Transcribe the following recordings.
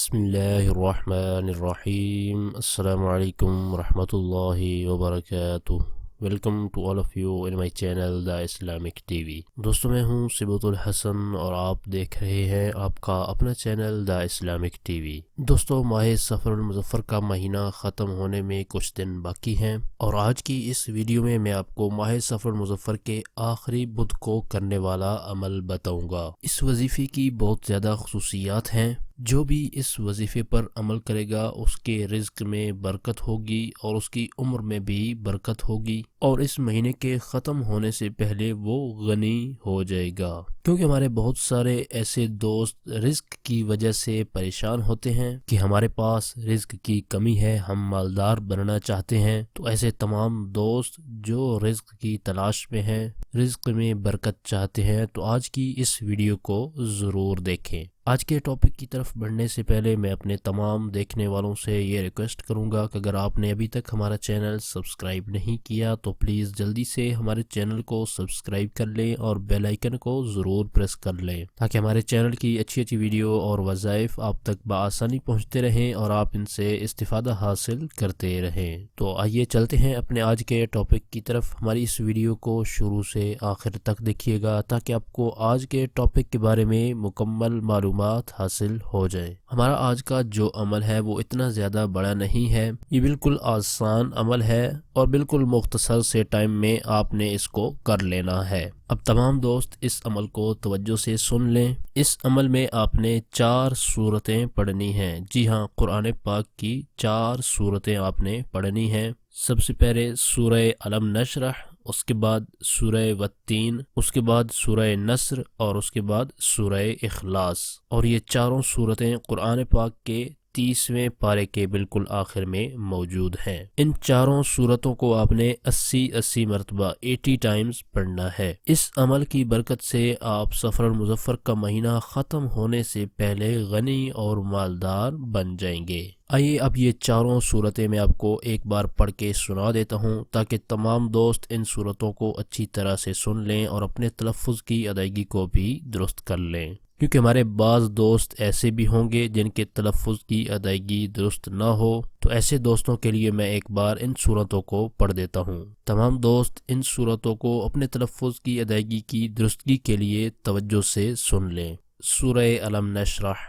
بسم اللہ الرحمن الرحیم۔ السلام علیکم ورحمۃ اللہ وبرکاتہ۔ Welcome to all of you in my channel the Islamic TV وی۔ دوستوں میں ہوں صبوت الحسن اور آپ دیکھ رہے ہیں آپ کا اپنا چینل دا اسلامک ٹی وی۔ دوستوں، ماہ سفر المظفر کا مہینہ ختم ہونے میں کچھ دن باقی ہیں، اور آج کی اس ویڈیو میں آپ کو ماہ سفر المظفر کے آخری بدھ کو کرنے والا عمل بتاؤں گا۔ اس وظیفے کی بہت زیادہ خصوصیات ہیں۔ جو بھی اس وظیفے پر عمل کرے گا اس کے رزق میں برکت ہوگی اور اس کی عمر میں بھی برکت ہوگی، اور اس مہینے کے ختم ہونے سے پہلے وہ غنی ہو جائے گا، کیونکہ ہمارے بہت سارے ایسے دوست رزق کی وجہ سے پریشان ہوتے ہیں کہ ہمارے پاس رزق کی کمی ہے، ہم مالدار بننا چاہتے ہیں۔ تو ایسے تمام دوست جو رزق کی تلاش میں ہیں، رزق میں برکت چاہتے ہیں، تو آج کی اس ویڈیو کو ضرور دیکھیں۔ آج کے ٹاپک کی طرف بڑھنے سے پہلے میں اپنے تمام دیکھنے والوں سے یہ ریکویسٹ کروں گا کہ اگر آپ نے ابھی تک ہمارا چینل سبسکرائب نہیں کیا تو پلیز جلدی سے ہمارے چینل کو سبسکرائب کر لیں اور بیل آئیکن کو ضرور پریس کر لیں، تاکہ ہمارے چینل کی اچھی ویڈیو اور وظائف آپ تک بآسانی پہنچتے رہیں اور آپ ان سے استفادہ حاصل کرتے رہیں۔ تو آئیے چلتے ہیں اپنے آج کے ٹاپک کی طرف۔ ہماری اس ویڈیو کو شروع سے آخر تک دیکھیے گا تاکہ آپ کو آج کے ٹاپک کے بارے میں مکمل معلومات حاصل ہو جائے۔ ہمارا آج کا جو عمل ہے وہ اتنا زیادہ بڑا نہیں ہے، یہ بالکل آسان عمل ہے اور بالکل مختصر سے ٹائم میں آپ نے اس کو کر لینا ہے۔ اب تمام دوست اس عمل کو توجہ سے سن لیں۔ اس عمل میں آپ نے 4 سورتیں پڑھنی ہیں۔ جی ہاں، قرآن پاک کی 4 سورتیں آپ نے پڑھنی ہیں۔ سب سے پہلے سورہ علم نشرح، اس کے بعد سورہ والتین، اس کے بعد سورہ نصر، اور اس کے بعد سورہ اخلاص۔ اور یہ چاروں سورتیں قرآن پاک کے 30ویں پارے کے بالکل آخر میں موجود ہیں۔ ان چاروں سورتوں کو آپ نے 80 مرتبہ 80 ٹائمز پڑھنا ہے۔ اس عمل کی برکت سے آپ سفر المظفر کا مہینہ ختم ہونے سے پہلے غنی اور مالدار بن جائیں گے۔ آئیے اب یہ چاروں صورتیں میں آپ کو ایک بار پڑھ کے سنا دیتا ہوں تاکہ تمام دوست ان صورتوں کو اچھی طرح سے سن لیں اور اپنے تلفظ کی ادائیگی کو بھی درست کر لیں، کیونکہ ہمارے بعض دوست ایسے بھی ہوں گے جن کے تلفظ کی ادائیگی درست نہ ہو، تو ایسے دوستوں کے لیے میں ایک بار ان صورتوں کو پڑھ دیتا ہوں۔ تمام دوست ان صورتوں کو اپنے تلفظ کی ادائیگی کی درستگی کے لیے توجہ سے سن لیں۔ سورہ علم نشرح۔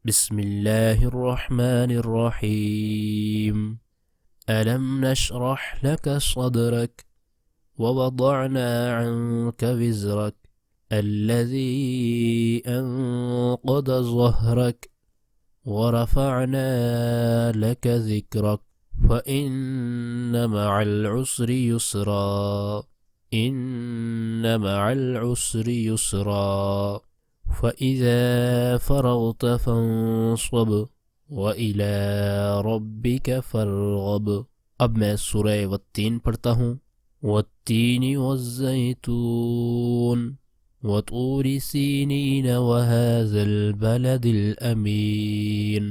بسم اللہ الرحمن الرحیم۔ ألم نشرح لك صدرك ووضعنا عنك وزرك الذي أنقض ظهرك ورفعنا لك ذكرك فإن مع العسر يسرا إن مع العسر يسرا فإذا فرغت فانصب وَإِلَىٰ رَبِّكَ فَارْغَب۔ اب میں سورہ والتین پڑھتا ہوں۔ وَالتِّينِ وَالزَّيْتُونِ وَطُورِ سِينِينَ وَهَٰذَا الْبَلَدِ الْأَمِينِ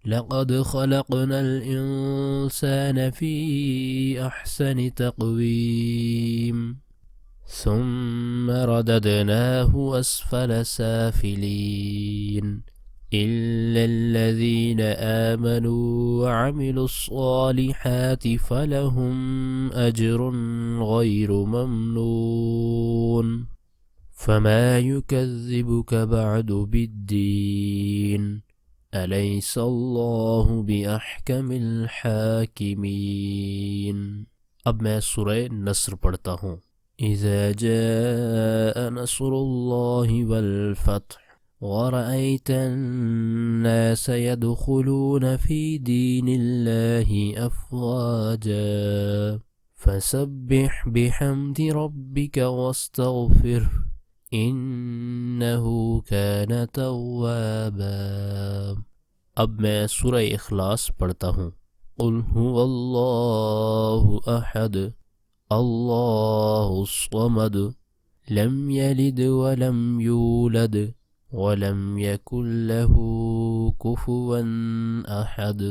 لَقَدْ خَلَقْنَا الْإِنسَانَ فِي أَحْسَنِ تَقْوِيمٍ ثُمَّ رَدَدْنَاهُ أَسْفَلَ سَافِلِينَ إِلَّا الَّذِينَ آمَنُوا وَعَمِلُوا الصَّالِحَاتِ فَلَهُمْ أَجْرٌ غَيْرُ مَمْنُونٍ فَمَا يُكَذِّبُكَ بَعْدُ بِالدِّينِ أَلَيْسَ اللَّهُ بِأَحْكَمِ الْحَاكِمِينَ۔ اب میں سورہ نصر پڑھتا ہوں۔ إِذَا جَاءَ نَصْرُ اللَّهِ وَالْفَتْحُ وَرَأَيْتَ النَّاسَ يَدْخُلُونَ فِي دِينِ اللَّهِ أَفْوَاجًا فَسَبِّحْ بِحَمْدِ رَبِّكَ وَاسْتَغْفِرْهُ إِنَّهُ كَانَ تَوَّابًا۔ اب میں سورہ اخلاص پڑھتا ہوں۔ قُلْ هُوَ اللَّهُ أَحَدٌ اللَّهُ الصَّمَدُ لَمْ يَلِدْ وَلَمْ يُولَدْ وَلَمْ يَكُنْ لَهُ كُفُوًا أَحَدٌ۔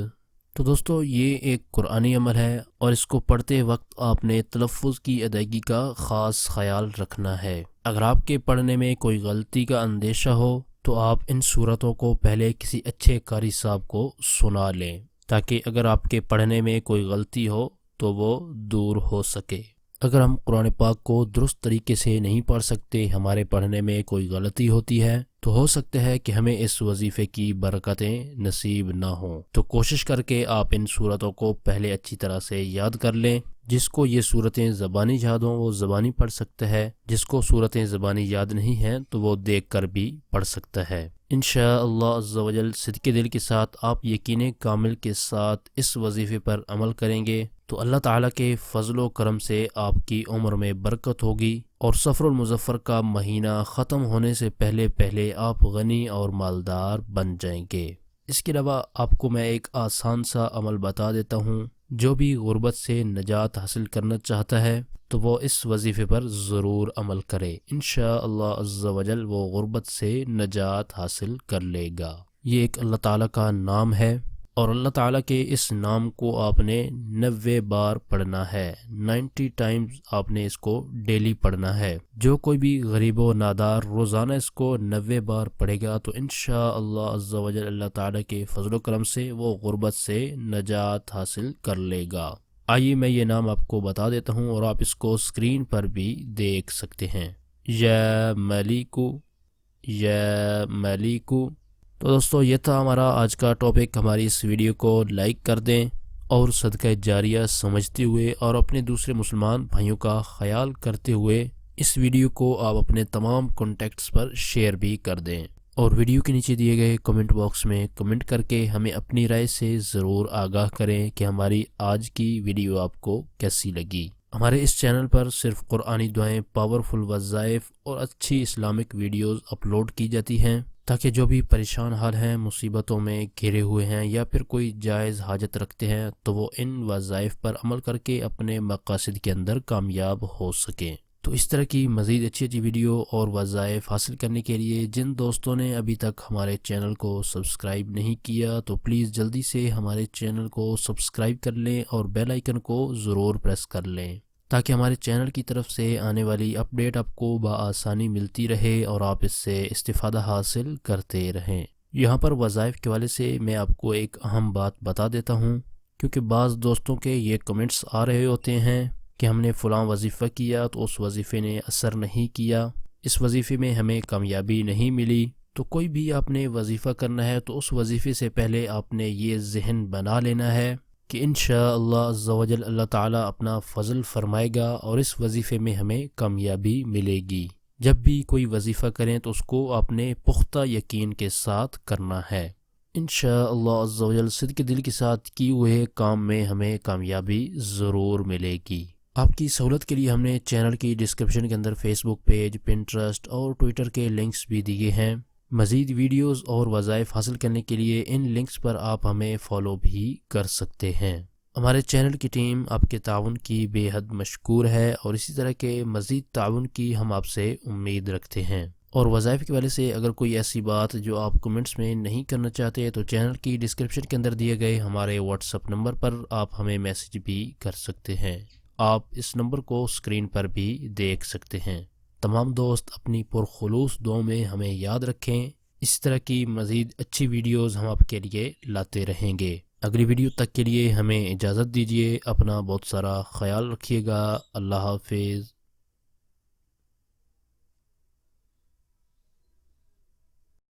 تو دوستو، یہ ایک قرآنی عمل ہے اور اس کو پڑھتے وقت آپ نے تلفظ کی ادائیگی کا خاص خیال رکھنا ہے۔ اگر آپ کے پڑھنے میں کوئی غلطی کا اندیشہ ہو تو آپ ان صورتوں کو پہلے کسی اچھے قاری صاحب کو سنا لیں، تاکہ اگر آپ کے پڑھنے میں کوئی غلطی ہو تو وہ دور ہو سکے۔ اگر ہم قرآن پاک کو درست طریقے سے نہیں پڑھ سکتے، ہمارے پڑھنے میں کوئی غلطی ہوتی ہے، تو ہو سکتا ہے کہ ہمیں اس وظیفے کی برکتیں نصیب نہ ہوں۔ تو کوشش کر کے آپ ان صورتوں کو پہلے اچھی طرح سے یاد کر لیں۔ جس کو یہ صورتیں زبانی یاد ہوں وہ زبانی پڑھ سکتا ہے، جس کو صورتیں زبانی یاد نہیں ہیں تو وہ دیکھ کر بھی پڑھ سکتا ہے۔ انشاءاللہ عز و جل صدقے دل کے ساتھ آپ یقین کامل کے ساتھ اس وظیفے پر عمل کریں گے تو اللہ تعالیٰ کے فضل و کرم سے آپ کی عمر میں برکت ہوگی، اور سفر المظفر کا مہینہ ختم ہونے سے پہلے پہلے آپ غنی اور مالدار بن جائیں گے۔ اس کے علاوہ آپ کو میں ایک آسان سا عمل بتا دیتا ہوں۔ جو بھی غربت سے نجات حاصل کرنا چاہتا ہے تو وہ اس وظیفے پر ضرور عمل کرے، انشاءاللہ عز و جل وہ غربت سے نجات حاصل کر لے گا۔ یہ ایک اللہ تعالیٰ کا نام ہے، اور اللہ تعالیٰ کے اس نام کو آپ نے 90 بار پڑھنا ہے، 90 ٹائمز آپ نے اس کو ڈیلی پڑھنا ہے۔ جو کوئی بھی غریب و نادار روزانہ اس کو 90 بار پڑھے گا تو انشاءاللہ عز و جل اللہ تعالیٰ کے فضل و کرم سے وہ غربت سے نجات حاصل کر لے گا۔ آئیے میں یہ نام آپ کو بتا دیتا ہوں اور آپ اس کو اسکرین پر بھی دیکھ سکتے ہیں۔ یا ملیکو، یا ملیکو۔ تو دوستو یہ تھا ہمارا آج کا ٹاپک۔ ہماری اس ویڈیو کو لائک کر دیں اور صدقہ جاریہ سمجھتے ہوئے اور اپنے دوسرے مسلمان بھائیوں کا خیال کرتے ہوئے اس ویڈیو کو آپ اپنے تمام کانٹیکٹس پر شیئر بھی کر دیں، اور ویڈیو کے نیچے دیے گئے کمنٹ باکس میں کمنٹ کر کے ہمیں اپنی رائے سے ضرور آگاہ کریں کہ ہماری آج کی ویڈیو آپ کو کیسی لگی۔ ہمارے اس چینل پر صرف قرآنی دعائیں، پاورفل وظائف اور اچھی اسلامک ویڈیوز اپلوڈ کی جاتی ہیں، تاکہ جو بھی پریشان حال ہیں، مصیبتوں میں گھرے ہوئے ہیں یا پھر کوئی جائز حاجت رکھتے ہیں تو وہ ان وظائف پر عمل کر کے اپنے مقاصد کے اندر کامیاب ہو سکیں۔ تو اس طرح کی مزید اچھی اچھی ویڈیو اور وظائف حاصل کرنے کے لیے جن دوستوں نے ابھی تک ہمارے چینل کو سبسکرائب نہیں کیا تو پلیز جلدی سے ہمارے چینل کو سبسکرائب کر لیں اور بیل آئیکن کو ضرور پریس کر لیں، تاکہ ہمارے چینل کی طرف سے آنے والی اپڈیٹ آپ کو بآسانی ملتی رہے اور آپ اس سے استفادہ حاصل کرتے رہیں۔ یہاں پر وظائف کے حوالے سے میں آپ کو ایک اہم بات بتا دیتا ہوں، کیونکہ بعض دوستوں کے یہ کمنٹس آ رہے ہوتے ہیں کہ ہم نے فلاں وظیفہ کیا تو اس وظیفے نے اثر نہیں کیا، اس وظیفے میں ہمیں کامیابی نہیں ملی۔ تو کوئی بھی آپ نے وظیفہ کرنا ہے تو اس وظیفے سے پہلے آپ نے یہ ذہن بنا لینا ہے کہ انشاءاللہ عز و جل اللہ تعالیٰ اپنا فضل فرمائے گا اور اس وظیفے میں ہمیں کامیابی ملے گی۔ جب بھی کوئی وظیفہ کریں تو اس کو آپ نے پختہ یقین کے ساتھ کرنا ہے۔ انشاءاللہ عز و جل صدق دل کے ساتھ کیے ہوئے کام میں ہمیں کامیابی ضرور ملے گی۔ آپ کی سہولت کے لیے ہم نے چینل کی ڈسکرپشن کے اندر فیس بک پیج، پنٹرسٹ اور ٹویٹر کے لنکس بھی دیے ہیں۔ مزید ویڈیوز اور وظائف حاصل کرنے کے لیے ان لنکس پر آپ ہمیں فالو بھی کر سکتے ہیں۔ ہمارے چینل کی ٹیم آپ کے تعاون کی بے حد مشکور ہے، اور اسی طرح کے مزید تعاون کی ہم آپ سے امید رکھتے ہیں۔ اور وظائف کے والے سے اگر کوئی ایسی بات جو آپ کمنٹس میں نہیں کرنا چاہتے تو چینل کی ڈسکرپشن کے اندر دیے گئے ہمارے واٹس ایپ نمبر پر آپ ہمیں میسج بھی کر سکتے ہیں۔ آپ اس نمبر کو اسکرین پر بھی دیکھ سکتے ہیں۔ تمام دوست اپنی پرخلوص دعاؤں میں ہمیں یاد رکھیں۔ اس طرح کی مزید اچھی ویڈیوز ہم آپ کے لیے لاتے رہیں گے۔ اگلی ویڈیو تک کے لیے ہمیں اجازت دیجیے۔ اپنا بہت سارا خیال رکھیے گا۔ اللہ حافظ۔